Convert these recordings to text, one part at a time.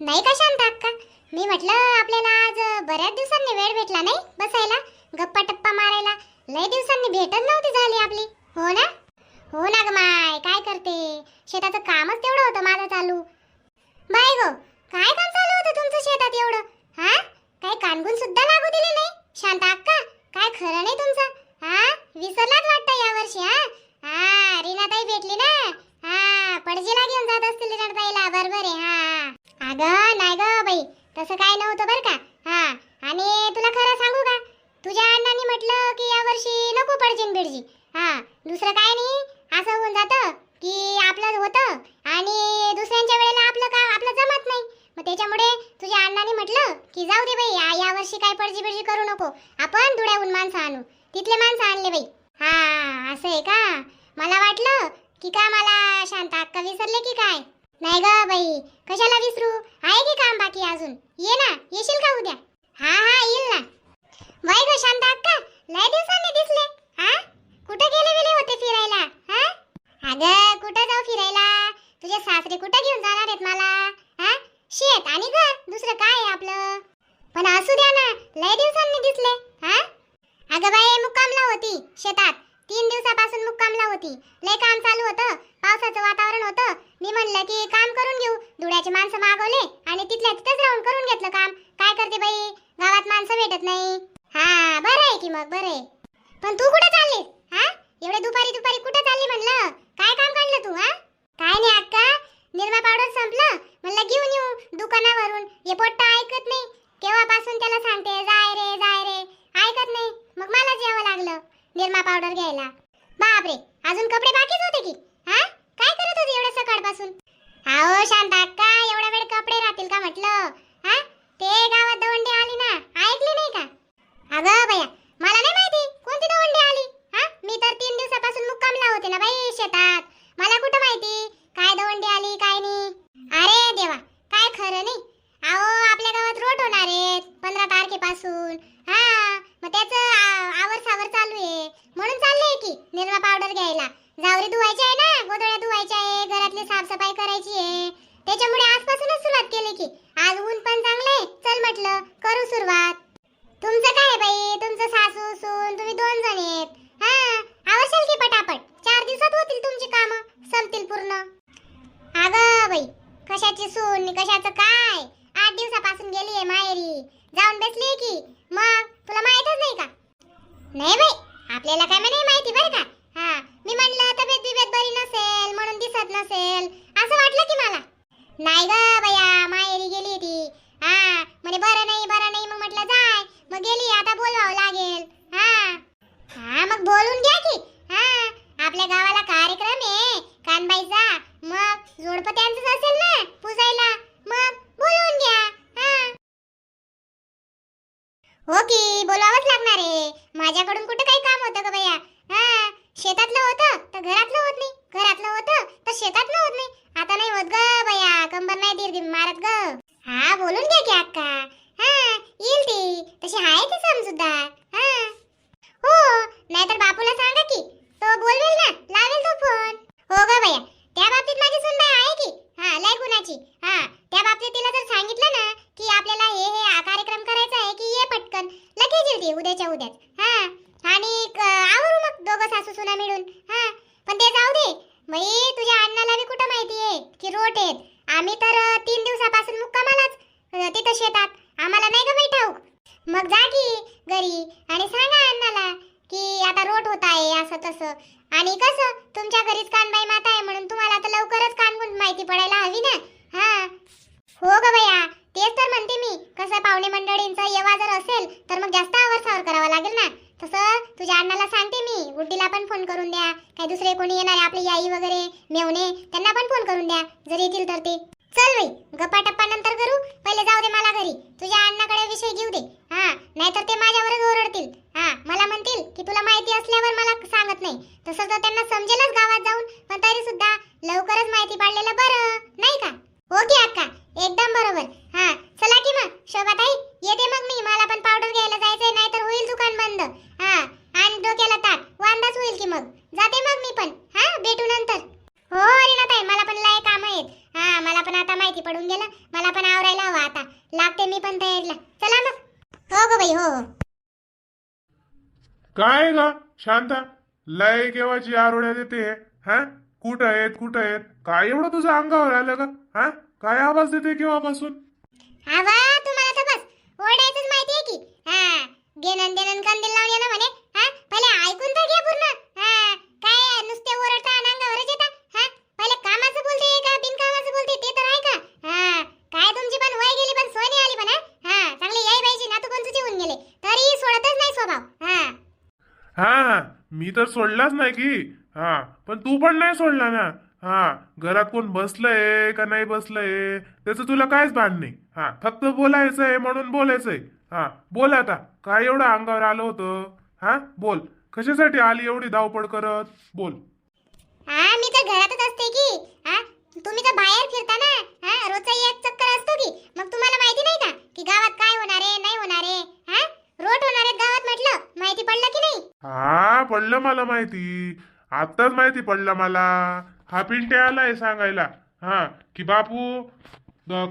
नाही का शांत अक्का, मी म्हटलं आपल्याला आज बऱ्याच दिवसांनी वेळ भेटला नाही बसायला, गप्पा टप्पा मारायला. लय दिवसांनी भेटच नव्हती झाली आपली. हो ना? हो ना ग माय, काय करते, शेताचं कामच तेवढं होतं माझं चालू. बाय गो, काय काम चालू होतं तुमचं शेतात एवढं? हा, काय कानगुन सुद्धा लागू दिले नाही शांत अक्का. काय खरं नाही तुमचं. हा, विसरलाच वाटतं यावर्षी. हा रीनाताई भेटली ना, हा पडजीला घेऊन जात असतील रीनाताईला. बरोबर आहे. हा अगं नाही ग बाई, तसं काय नव्हतं बरं का. हा, आणि तुला खरं सांगू का, तुझ्या अण्णांनी म्हटलं की यावर्षी नको पडजीन बिडजी. हा, दुसरं काय नाही, असं होऊन जातं की आपलं होतं आणि दुसऱ्यांच्या वेळेला आपलं काम आपलं जमत नाही. मग त्याच्यामुळे तुझ्या अण्णांनी म्हटलं की जाऊ दे बाई, यावर्षी काय पडजी बिडजी करू नको, आपण धुळ्याहून माणसं आणू. तिथले माणसं आणले बाई. हा असं आहे का, मला वाटलं की का मला शांत अक्का विसरले की काय. नाही ग बाई, कशाला विसरू, आहे की काम बाकी अजून. ये ना, येशील का उद्या? हा हा येईल ना. बाई ग शांत अक्का, लय दिवसांनी दिसले. हा, कुठे गेले होते फिरायला? हा, अगं कुठं जाऊ फिरायला, तुझे सासरे कुठं घेऊन जाणार आहेत मला? हा, शेत आणि घर, दुसरं काय आहे आपलं. पण असू द्या ना, लय दिवसांनी दिसले. हा, अगं बाई मुक्कामला होती शेतात, 3 दिवसापासून मुक्कामला होती. लय काम चालू होतं, पावसाचं वातावरण होतं. मी म्हणलं की काम करून घेऊ, धुळ्याचे माणसं मागवले आणि तिथल्या तिथेच राहून करून घेतलं काम. काय करते बाई, गावात माणसं भेटत नाही. हा बरं आहे की मग, बरं आहे. पण तू कुठे चाललीस? हा, एवढे दुपारी दुपारी कुठे चालली म्हणलं, काय काम काढलं तू? हा, काय नाही अक्का, निरमा पावडर संपलं, म्हणलं घेऊन येऊ दुकानावरून. हे पोट्टा ऐकत नाही, केव्हापासून त्याला सांगते जाय रे जाय रे, ऐकत नाही. मग मला जेवावं लागलं निरमा पावडर घ्यायला. बापरे, अजून कपडे बाकीच होते की. हा, काय करत होती एवढ्या सकाळपासून? अहो शांत अक्का, एवढा वेळ कपडे राहतील का म्हटलं. हा, ते गावात दवंडी आली ना, ऐकली नाही का? अगं बया, मला नाही माहिती कोणती दवंडी आली. हा, मी तर 3 दिवसापासून मुक्कामला होते ना बाई शेतात, मला कुठं माहिती काय दवंडी आली काय नाही. अरे देवा, काय खरं नाही. अहो आपल्या गावात रोट होणार आहेत 15 तारखेपासून. हा, मग त्याचं आवर चालू आहे, म्हणून चाललंय की निरमा पावडर घ्यायला. जावरी धुवायची आहे ना, गोधड्या धुवायच्या आहे, घरातली साफसफाई करायची आहे. त्याच्यामुळे आजपासूनच सुरुवात केली की आज ऊन पण चांगले, चल म्हटलं करू सुरुवात. तुमचं काय बाई, तुमचं सासू सून तुम्ही 2 जण आहेत. हा, आवश्यक की पटापट 4 दिवसात होतील तुमची कामं, संपतील पूर्ण. अगं बाई, कशाची सून कशाचं काय, 8 दिवसापासून गेली आहे माहेरी, जाऊन बसली की. मग तुला माहीतच नाही का? नाही बाई, आपल्याला काय नाही माहिती बरं का. हा, मी म्हणलं तब्येत बरी नसेल म्हणून दिसत नसेल असं वाटलं की मला. नाही ग बया, माहेरी गेली ती. हा, म्हणे बरं नाही मग म्हटलं जाय, मग गेली, आता बोलवावं लागेल. हा मग बोलून घ्या की. हा, आपल्या गावाला कार्यक्रम आहे कानबाईचा, मग जोडपं त्यांचंच असेल ना पुजायला, मग बोलवून घ्या. हा हो की, बोलावंच लागणार आहे. माझ्याकडून कुठं काही काम होतं का बया. हा, शेतातलं होतं तर घरातलं होत नाही, घरातलं होतं तर शेतातलं होत नाही. आता नाही होत ग बया, कंबर नाही दीर्घ मारत ग. हा, बोलून घ्या की अक्का. हा, येईल ती, तशी आहे ती समजूतदार. हा हो, नाहीतर बापूला सांगा की, तो बोलवेल ना, लावेल तो फोन. हो ग बया, त्या बाबतीत माझी सुनबाई आहे की. हा, लय गुणाची. हा, त्या बाबतीत तिला जर सांगितलं ना की आपल्याला हे कार्यक्रम करायचा आहे की ये पटकन, लगेच येईल ती उद्याच्या उद्याच. हा, आणि आवरू मग दोघं सासू सुना मिळून. हा, पण ते जाऊ दे बाई, तुझ्या अण्णाला बी कुठं माहिती आहे की रोट आहेत. आम्ही तर 3 दिवसापासून मुक्कामालाच तिथं शेतात, आम्हाला नाही ग बाई ठाऊक. मग जा की घरी आणि सांगा अण्णाला की आता रोट होत आहे असं तसं. आणि कसं तुमच्या घरीच कानबाई माता आहे म्हणून तुम्हाला तर लवकरच कानगुण माहिती पडायला हवी ना. हा हो ग बया, तेच तर म्हणते मी, कसं पाहुणे मंडळींचा येवा जर असेल तर मग जास्त आवरसावर करावा लागेल ना. तसं तुझ्या अण्णाला सांगते मी, गुड्डीला पण फोन करून द्या, काही दुसरे कोणी येणार आपली आई वगैरे मेवणे, त्यांना पण फोन करून द्या जर येतील तर ते. चल बाई, गप्पा टप्पा नंतर करू, पहिले जाऊ दे मला घरी, तुझ्या अण्णाकडे विषय घेऊ दे. हा, नाहीतर ते माझ्यावरच ओरडतील. हा, मला म्हणतील की तुला माहिती असल्यावर मला सांगत नाही. तसं तर त्यांना समजेलच गावात जाऊन, पण तरी सुद्धा लवकरच माहिती पाडलेलं बरं नाही का. हो की अक्का, एकदम बरोबर. हा, चला की मग शोभाताई, येते मग मी, मला पण पावडर घ्यायला जायचंय, नाहीतर होईल दुकान बंद. हा, आणि डोक्याला ताप, वांदाच होईल की. मग जाते मग मी पण. हा, भेटू नंतर. हो रीनाताई, मला पण लय काम आहेत. हा, मला पण आता माहिती पडून गेलं मला पण आवरायला हवा आता. लागते मी पण तयारीला. चला मग. हो गो बाई, हो हो. काय ग शांता, लय केव्हाची आरोड्यात येते? हा, कुठं आहेत कुठं आहेत? काय एवढं तुझं अंगावर आलं का? हा, काय आवाज देते केव्हापासून? आवा तुम्हाला तर बस ओरडायचंच माहिती आहे की. हा, घेणं देणं कंदील लावून येणं म्हणे. हा, पहिले ऐकून तर घ्या पूर्ण. हा, काय नुसते ओरडता आणि अंगावरच येता? हा, पहिले कामाचं बोलते का बिनकामाचं बोलते ते तर ऐका. हा, काय तुमची पण वय गेली पण सोय नाही आली पण. हा, चांगली याय पाहिजे ना, तू कोणचे होऊन गेले तरी सोडतच नाही स्वभाव. हा हा, मी तर सोडलाच नाही की. हा, पण तू पण नाही सोडला ना. हा, घरात कोण बसलंय का नाही बसलंय त्याचं तुला काहीच भान नाही. हा, फक्त बोलायचंय म्हणून बोलायचंय. हा, बोल आता, काय एवढं अंगावर आलं होतं? हा, बोल, कशासाठी आली एवढी धावपळ करत? बोल. हा, मी तर घरातच असते की. हा, तुम्ही तर बाहेर फिरता ना. हा, रोजचा एक चक्कर असतो की. मग तुम्हाला माहिती नाही का की गावात काय होणार आहे नाही होणार आहे? हा, रोट होणार आहेत गावात म्हटलं, माहिती पडलं की नाही? हा, पडलं मला माहिती. आत्ताच माहिती पडलं मला. हा पिंटे आलाय सांगायला. हा, की बापू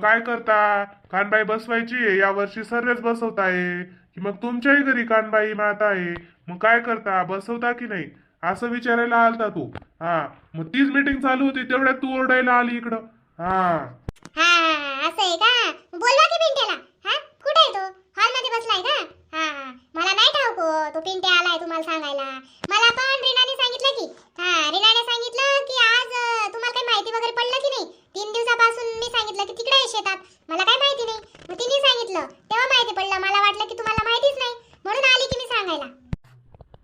काय करता, कानबाई बसवायची या वर्षी सर्वच बसवताय की मग तुमच्याही घरी कानबाई माता आहे, मग काय करता, बसवता की नाही असं विचारायला आलता तू. हा, मग तीच मीटिंग चालू होती तेवढ्यात तू ओरडायला आली इकडं. हा, हा, असं आहे का? बोलवा की पिंट्याला. हा, कुठे आहे तो? हॉलमध्ये बसलाय का? हा, मला नाही ठाऊक हो, तो पिंट्या आलाय तुम्हाला सांगायला. मला पण रीनाने सांगितलं की. हा, रीनाने सांगितलं की आज तुम्हाला काही माहिती वगैरे पडलं की नाही? 3 दिवसापासून मी सांगितलं की तिकडे आहे शेतात, मला काय माहिती नाही. मग तिने सांगितलं तेव्हा माहिती पडलं. मला वाटलं की तुम्हाला माहितीच नाही म्हणून आली की मी सांगायला.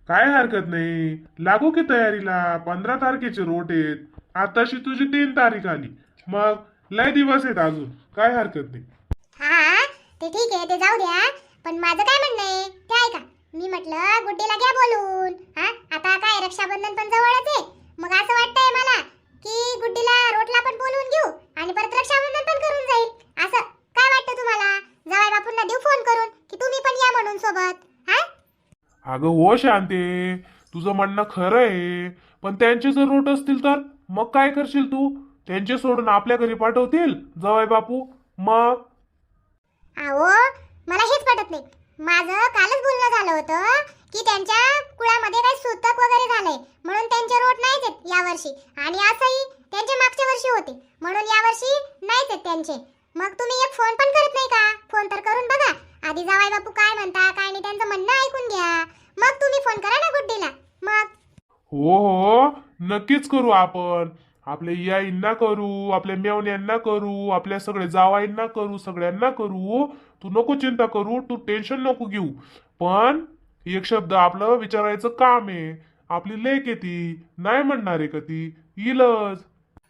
काय हरकत नाही, लागू की तयारीला. 15 तारखेचे रोट आहेत. आताशी तुझी 3 तारीख आली, मग लय दिवस आहेत अजून. काय हरकत नाही. हा, ते ठीक आहे, ते जाऊ द्या. पण माझं काय म्हणणं आहे ते ऐका. मी म्हटलं गुड्डीला घ्या बोलून. हा, आता काय रक्षाबंधन पण जवळच आहे. मग असं वाटतंय मला की गुड्डीला रोटला पण बोलवून घेऊ आणि परत रक्षाबंधन पण करून जाईल. असं काय वाटतं तुम्हाला? जावई बापूंना देऊ फोन करून की तुम्ही पण या म्हणून सोबत. हा, अगं हो शांते, तुझं म्हणणं खरं आहे, पण त्यांचे जर रोट असतील तर मग काय करशील तू? त्यांचे सोडून आपल्या घरी पाठवतील जवाय बापू? मग अहो, मला हेच पटत नाही. माझं कालच बोलणं झालं होतं की त्यांच्या कुळामध्ये काही सूतक वगैरे झालंय म्हणून त्यांचे रोट नाहीच आहेत यावर्षी. आणि असंही त्यांचे मागच्या वर्षी होते म्हणून यावर्षी नाहीच आहेत त्यांचे. मग तुम्ही एक फोन पण करत नाही का? फोन तर करून बघा. आधी जावाई बापू काय म्हणता काय नाही त्यांचं म्हणणं ऐकून घ्या. मग तुम्ही फोन करा ना गुड्डीला. मग हो हो, नक्कीच करू आपण. आपल्या याईंना करू, आपल्या मेवण्यांना करू, आपल्या सगळ्या जावाईंना करू, सगळ्यांना करू. तू नको चिंता करू, तू टेन्शन नको घेऊ. पण एक शब्द आपलं विचारायचं काम आहे. आपली लेक आहे ती, नाही म्हणणार आहे का ती? येईलच.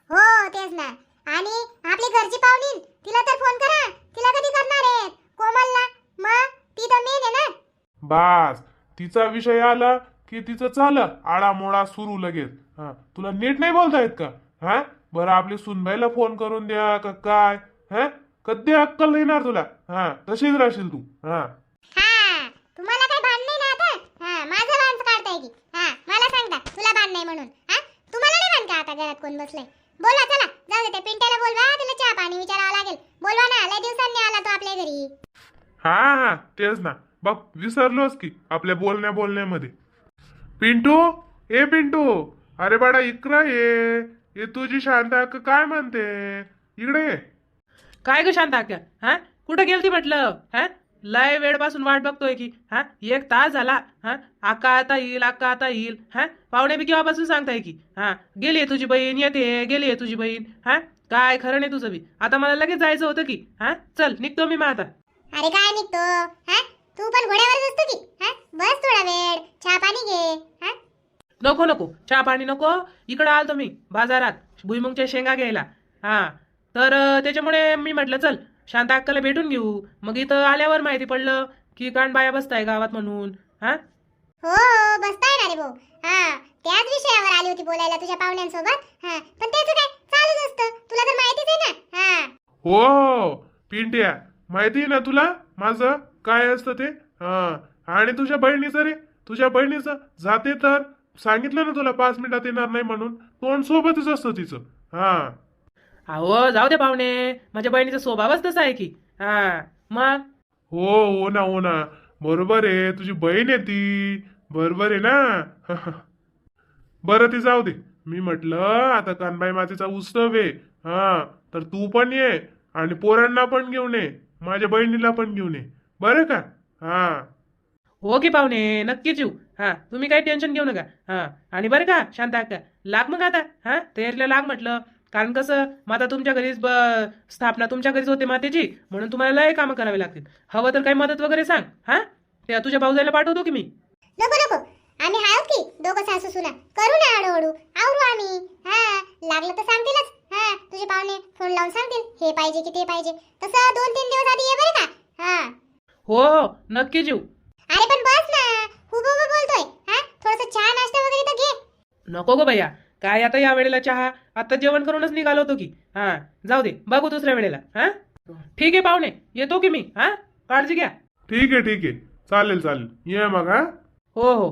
हो, तेच ना. आणि आपली घरची पाहुणी तिला तर फोन करा. तिला कधी करणार आहेत? कोमलला. मग ती तर मेन आहे ना. बास, तिचा विषय आला की तिचं चालं आडामोडा सुरू लगेच. हा, तुला नीट नाही बोलता येत का? हा, बरं आपली सुनबाईला फोन करून द्या का काय? हा, कधी अक्कल येणार तुला? हा, तशीच राहशील तू. हा, हा, तुम्हाला काय भान नाही ना आता? हा, माझं भान काढताय की. हा, मला सांगता तुला भान नाही म्हणून. हा, तुम्हाला नाही भान का आता घरात कोण बसलंय? बोला चला, जाऊ दे. त्या पिंट्याला बोलवा, त्याला चहा पाणी विचारावं लागेल. बोलवा ना, लय दिवसांनी आला तो आपल्या घरी. हा, हा, तेच ना. बघ, विसरलोच की आपल्या बोलण्यामध्ये. पिंटू, ए पिंटू, अरे बाळा इकडं ये तुझी शांता अक्का काय म्हणते? इकडे ये. काय ग शांत आक्या? हा, कुठं गेलती म्हटलं? हा, लय वेळपासून वाट बघतोय की. हा, 1 तास झाला. हा, आका आता येईल, आका आता येईल. हा, पाहुणे बी केव्हापासून सांगताय की. हा, गेली तुझी बहीण, येते गेली तुझी बहीण. हा, काय खरं नाही तुझं बी. आता मला लगेच जायचं होतं की. हा, चल निघतो मी मग आता. अरे काय निघतो? हा, तू पण घोड्यावरच असतो की. हा, बस थोडा वेळ, चहा पाणी घे. हा, नको नको, चहा पाणी नको. इकडं आलतो मी बाजारात भुईमुगच्या शेंगा घ्यायला. हा, तर त्याच्यामुळे मी म्हटलं चल शांता अक्काला भेटून घेऊ. मग इथं आल्यावर माहिती पडलं की कानबाया बसताय गावात म्हणून. हा, हो, बसताय ना रे भाऊ. हा, त्याच विषयावर आली होती बोलायला तुझ्या पाहुण्यांसोबत. हा, पण त्याचं काय चालूच असतं, तुला तर माहितीच आहे ना. हा, हो पिंट्या, माहिती ना तुला माझं काय असतं ते? हा, आणि तुझ्या बहिणीचं रे, तुझ्या बहिणीचं जाते तर सांगितलं ना तुला 5 मिनिटात येणार नाही म्हणून. तोंड सोबतच असतं तिचं. हा, अहो जाऊ दे पाहुणे, माझ्या बहिणीचा स्वभावच तसा आहे की. हा मग हो ना हो ना, बरोबर आहे, तुझी बहीण आहे ती, बरोबर आहे ना. बरं ती जाऊ दे. मी म्हटलं आता कानबाई मातेचा उत्सव आहे, हा, तर तू पण ये आणि पोरांना पण घेऊन ये, माझ्या बहिणीला पण घेऊन ये, बरं का? हा. हो की पाहुणे, नक्कीच येऊ. हा तुम्ही काही टेन्शन घेऊ नका. हा आणि बरं का शांता अक्का, लाग मग आता. हा तयारीला लाग म्हटलं. कारण कसं माता तुमच्या घरीच स्थापना तुमच्या घरीच होते मातेची, म्हणून तुम्हाला लय कामं करावी लागतील. हवं तर काही मदत वगैरे सांग. हा त्या तुझ्या भाऊजाईला पाठवतो की मी. नको नको, आम्ही आहोत की दोघं सासू सुना, करू ना हळूहळू, आवरू आम्ही. हा लागलं तर सांगतीलच. हा तुझे पाहुणे फोन लावून सांगतील हे पाहिजे की ते पाहिजे. तसं 2-3 दिवस आधी ये बरं का. हा हो हो नक्कीच येऊ. अरे पण बस ना, उभं उभं बोलतोय. हा थोडस चहा नाश्ता वगैरे तर घे. नको गो भैया, काय आता या वेळेला चहा, आता जेवण करूनच निघालो होतो की. हा जाऊ दे, बघू दुसऱ्या वेळेला. हा ठीक आहे पाहुणे, येतो की मी. हा काळजी घ्या. ठीक आहे ठीक आहे, चालेल चालेल, ये मग. हा. हो हो.